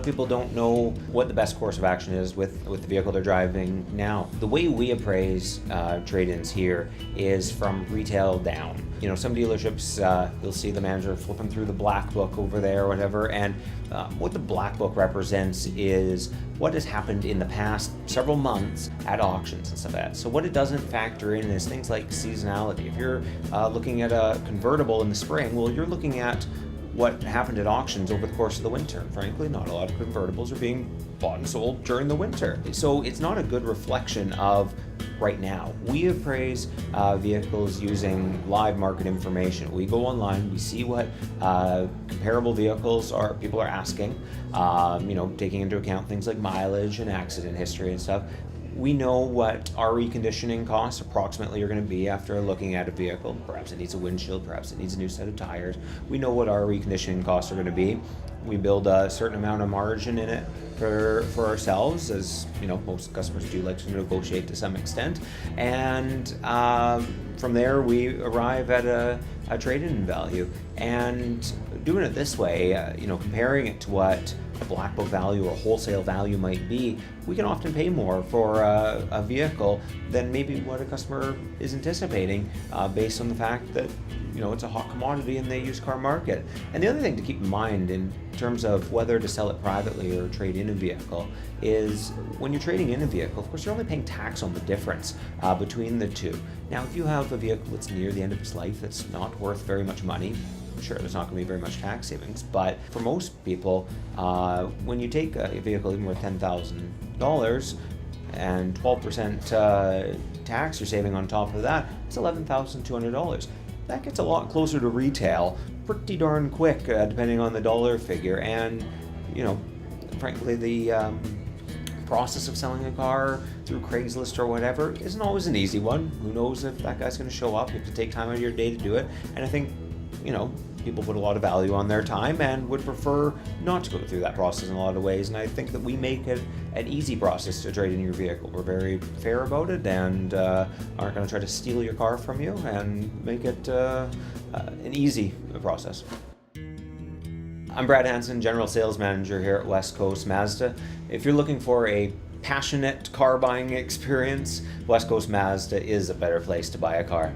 of people don't know what the best course of action is with the vehicle they're driving now. The way we appraise trade-ins here is from retail down. You know, some dealerships, you'll see the manager flipping through the black book over there or whatever, and what the black book represents is what has happened in the past several months at auctions and stuff like that. So what it doesn't factor in is things like seasonality. If you're looking at a convertible in the spring, well, you're looking at what happened at auctions over the course of the winter. Frankly, not a lot of convertibles are being bought and sold during the winter. So it's not a good reflection of right now. We appraise vehicles using live market information. We go online, we see what comparable vehicles people are asking, you know, taking into account things like mileage and accident history and stuff. We know what our reconditioning costs approximately are going to be after looking at a vehicle. Perhaps it needs a windshield, perhaps it needs a new set of tires. We know what our reconditioning costs are going to be. We build a certain amount of margin in it for ourselves, as you know, most customers do like to negotiate to some extent. And from there, we arrive at a trade-in value. And doing it this way, you know, comparing it to what a black book value or wholesale value might be, we can often pay more for a vehicle than maybe what a customer is anticipating, based on the fact that, you know, it's a hot commodity in the used car market. And the other thing to keep in mind in terms of whether to sell it privately or trade in a vehicle is when you're trading in a vehicle, of course, you're only paying tax on the difference between the two. Now, if you have a vehicle that's near the end of its life that's not worth very much money, sure, there's not going to be very much tax savings, but for most people, when you take a vehicle even worth $10,000 and 12% tax you're saving on top of that, it's $11,200. That gets a lot closer to retail pretty darn quick, depending on the dollar figure. And, you know, frankly, the process of selling a car through Craigslist or whatever isn't always an easy one. Who knows if that guy's going to show up? You have to take time out of your day to do it. And I think, you know, people put a lot of value on their time and would prefer not to go through that process in a lot of ways. And I think that we make it an easy process to trade in your vehicle. We're very fair about it and aren't going to try to steal your car from you, and make it an easy process. I'm Brad Hansen, General Sales Manager here at West Coast Mazda. If you're looking for a passionate car buying experience, West Coast Mazda is a better place to buy a car.